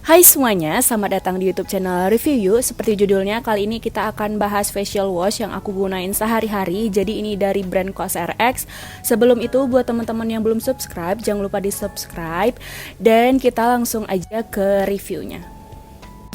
Hai semuanya, selamat datang di YouTube channel Review You. Seperti judulnya, kali ini kita akan bahas facial wash yang aku gunain sehari-hari. Jadi ini dari brand COSRX. Sebelum itu, buat teman-teman yang belum subscribe, jangan lupa di subscribe. Dan kita langsung aja ke reviewnya.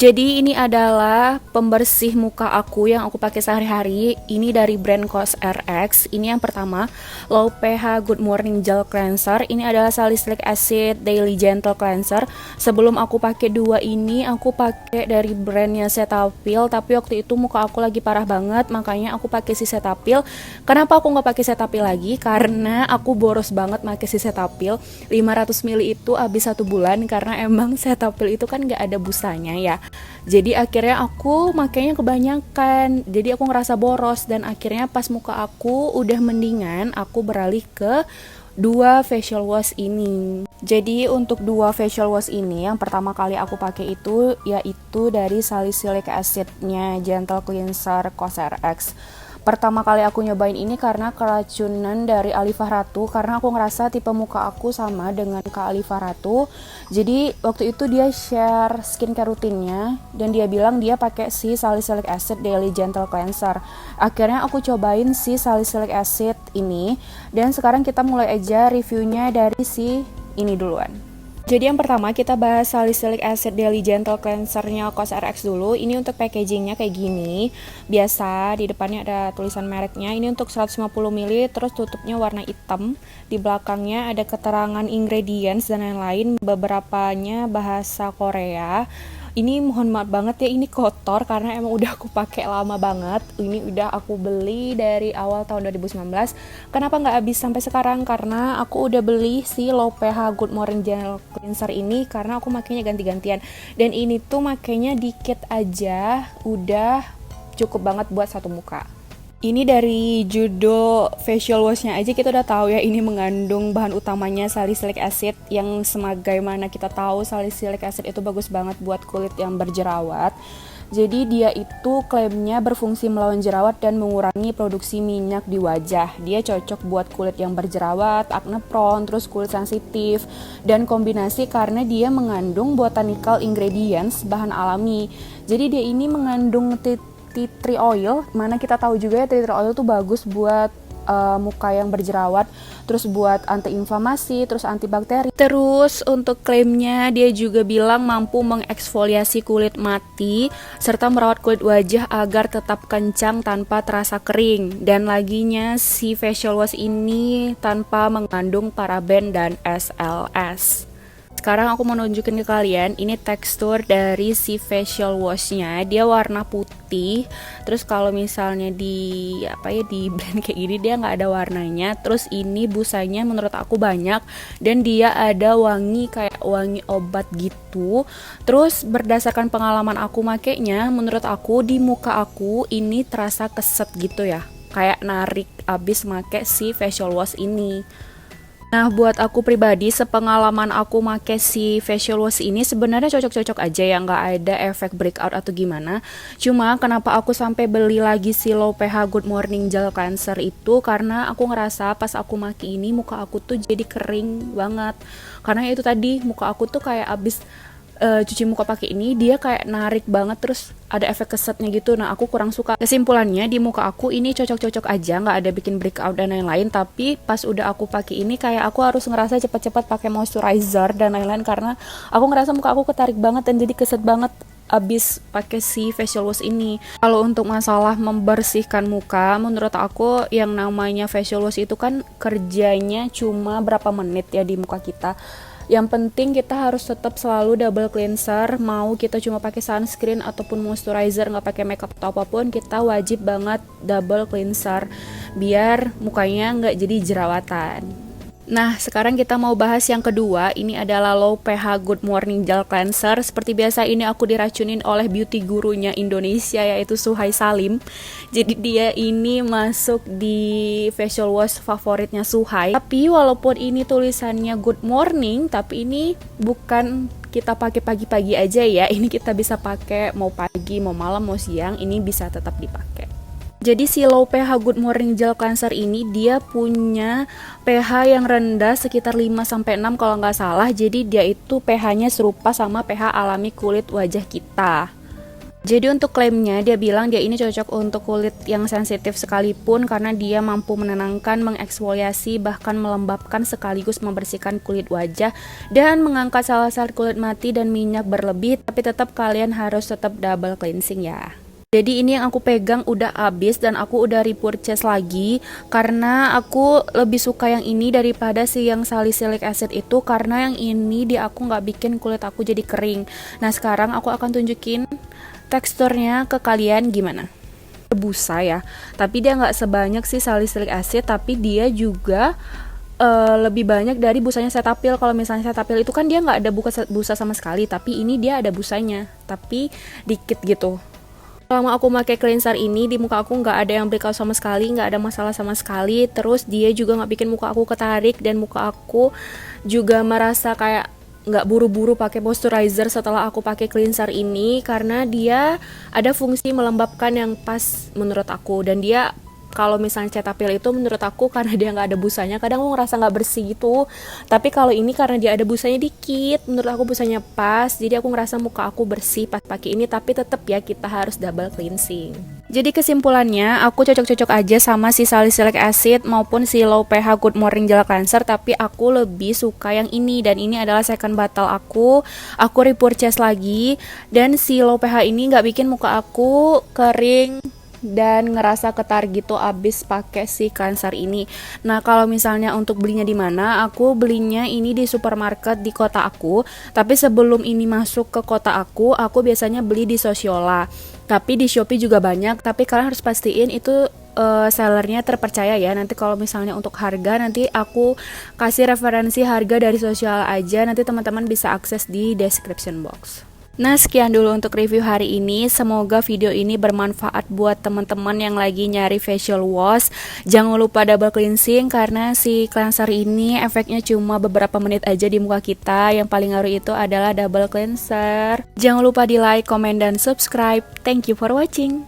Jadi ini adalah pembersih muka aku yang aku pakai sehari-hari. Ini dari brand COSRX. Ini yang pertama, Low pH Good Morning Gel Cleanser. Ini adalah Salicylic Acid Daily Gentle Cleanser. Sebelum aku pakai dua ini, aku pakai dari brandnya Cetaphil. Tapi waktu itu muka aku lagi parah banget, makanya aku pakai si Cetaphil. Kenapa aku nggak pakai Cetaphil lagi? Karena aku boros banget pakai si Cetaphil. 500 ml itu habis 1 bulan karena emang Cetaphil itu kan nggak ada busanya ya. Jadi akhirnya aku makainya kebanyakan, jadi aku ngerasa boros. Dan akhirnya pas muka aku udah mendingan, aku beralih ke dua facial wash ini. Jadi untuk dua facial wash ini, yang pertama kali aku pakai itu yaitu dari Salicylic Acid-nya Gentle Cleanser COSRX. Pertama kali aku nyobain ini karena keracunan dari Alifah Ratu, karena aku ngerasa tipe muka aku sama dengan Kak Alifah Ratu. Jadi waktu itu dia share skincare rutinnya dan dia bilang dia pakai si Salicylic Acid Daily Gentle Cleanser. Akhirnya aku cobain si Salicylic Acid ini dan sekarang kita mulai aja reviewnya dari si ini duluan. Jadi yang pertama kita bahas Salicylic Acid Daily Gentle Cleanser-nya COSRX dulu. Ini untuk packagingnya kayak gini. Biasa di depannya ada tulisan mereknya. Ini untuk 150 ml, terus tutupnya warna hitam. Di belakangnya ada keterangan ingredients dan lain-lain. Beberapanya bahasa Korea. Ini mohon maaf banget ya, ini kotor karena emang udah aku pakai lama banget. Ini udah aku beli dari awal tahun 2019. Kenapa nggak habis sampai sekarang? Karena aku udah beli si Low pH Good Morning Gel Cleanser ini karena aku makainya ganti-gantian. Dan ini tuh makainya dikit aja, udah cukup banget buat satu muka. Ini dari judul facial washnya aja kita udah tahu ya, ini mengandung bahan utamanya salicylic acid, yang sebagaimana kita tahu salicylic acid itu bagus banget buat kulit yang berjerawat. Jadi dia itu klaimnya berfungsi melawan jerawat dan mengurangi produksi minyak di wajah. Dia cocok buat kulit yang berjerawat, acne prone, terus kulit sensitif, dan kombinasi karena dia mengandung botanical ingredients, bahan alami. Jadi dia ini mengandung tea tree oil, mana kita tahu juga ya tea tree oil tuh bagus buat muka yang berjerawat, terus buat anti-inflamasi, terus antibakteri. Terus untuk klaimnya dia juga bilang mampu mengeksfoliasi kulit mati serta merawat kulit wajah agar tetap kencang tanpa terasa kering. Dan laginya si facial wash ini tanpa mengandung paraben dan SLS. Sekarang aku mau nunjukin ke kalian, ini tekstur dari si facial washnya. Dia warna putih. Terus kalau misalnya di blend kayak gini dia nggak ada warnanya. Terus ini busanya menurut aku banyak dan dia ada wangi kayak wangi obat gitu. Terus berdasarkan pengalaman aku makainya, menurut aku di muka aku ini terasa keset gitu ya, kayak narik abis make si facial wash ini. Nah, buat aku pribadi, sepengalaman aku make si facial wash ini sebenarnya cocok-cocok aja ya, nggak ada efek breakout atau gimana. Cuma kenapa aku sampai beli lagi si Low pH Good Morning Gel Cleanser itu karena aku ngerasa pas aku make ini muka aku tuh jadi kering banget. Karena itu tadi muka aku tuh kayak abis cuci muka pakai ini, dia kayak narik banget, terus ada efek kesetnya gitu. Nah, aku kurang suka. Kesimpulannya di muka aku ini cocok-cocok aja, nggak ada bikin breakout dan lain-lain. Tapi pas udah aku pakai ini kayak aku harus ngerasa cepet-cepet pakai moisturizer dan lain-lain karena aku ngerasa muka aku ketarik banget dan jadi keset banget abis pakai si facial wash ini. Kalau untuk masalah membersihkan muka, menurut aku yang namanya facial wash itu kan kerjanya cuma berapa menit ya di muka kita. Yang penting kita harus tetap selalu double cleanser, mau kita cuma pakai sunscreen ataupun moisturizer, nggak pakai makeup atau apapun, kita wajib banget double cleanser biar mukanya nggak jadi jerawatan. Nah, sekarang kita mau bahas yang kedua. Ini adalah Low pH Good Morning Gel Cleanser. Seperti biasa ini aku diracunin oleh beauty gurunya Indonesia yaitu Suhai Salim. Jadi dia ini masuk di facial wash favoritnya Suhai. Tapi walaupun ini tulisannya Good Morning, tapi ini bukan kita pakai pagi-pagi aja ya. Ini kita bisa pakai mau pagi, mau malam, mau siang, ini bisa tetap dipakai. Jadi si low pH Good Morning Gel Cleanser ini dia punya pH yang rendah sekitar 5-6 kalau nggak salah. Jadi dia itu pH-nya serupa sama pH alami kulit wajah kita. Jadi untuk klaimnya dia bilang dia ini cocok untuk kulit yang sensitif sekalipun karena dia mampu menenangkan, mengeksfoliasi, bahkan melembabkan sekaligus membersihkan kulit wajah dan mengangkat sel-sel kulit mati dan minyak berlebih, tapi tetap kalian harus tetap double cleansing ya. Jadi ini yang aku pegang udah habis dan aku udah repurchase lagi karena aku lebih suka yang ini daripada si yang salicylic acid itu, karena yang ini aku nggak bikin kulit aku jadi kering. Nah sekarang aku akan tunjukin teksturnya ke kalian gimana. Busa ya, tapi dia nggak sebanyak si salicylic acid, tapi dia juga lebih banyak dari busanya Cetaphil. Kalau misalnya Cetaphil itu kan dia nggak ada busa sama sekali, tapi ini dia ada busanya, tapi dikit gitu. Selama aku pakai cleanser ini di muka aku nggak ada yang breakout sama sekali, nggak ada masalah sama sekali. Terus dia juga nggak bikin muka aku ketarik dan muka aku juga merasa kayak nggak buru-buru pakai moisturizer setelah aku pakai cleanser ini, karena dia ada fungsi melembabkan yang pas menurut aku. Dan dia kalau misalnya Cetaphil itu menurut aku karena dia nggak ada busanya kadang aku ngerasa nggak bersih gitu, tapi kalau ini karena dia ada busanya dikit, menurut aku busanya pas, jadi aku ngerasa muka aku bersih pas pakai ini. Tapi tetap ya kita harus double cleansing. Jadi kesimpulannya aku cocok-cocok aja sama si salicylic acid maupun si low pH Good Morning Gel Cleanser, tapi aku lebih suka yang ini dan ini adalah second bottle aku repurchase lagi. Dan si low pH ini nggak bikin muka aku kering dan ngerasa ketar gitu abis pakai si cleanser ini. Nah kalau misalnya untuk belinya di mana, aku belinya ini di supermarket di kota aku. Tapi sebelum ini masuk ke kota aku biasanya beli di Sociola. Tapi di Shopee juga banyak. Tapi kalian harus pastiin itu sellernya terpercaya ya. Nanti kalau misalnya untuk harga, nanti aku kasih referensi harga dari Sociola aja. Nanti teman-teman bisa akses di description box. Nah sekian dulu untuk review hari ini. Semoga video ini bermanfaat buat teman-teman yang lagi nyari facial wash. Jangan lupa double cleansing karena si cleanser ini efeknya cuma beberapa menit aja di muka kita. Yang paling ngaruh itu adalah double cleanser. Jangan lupa di like, comment, dan subscribe. Thank you for watching.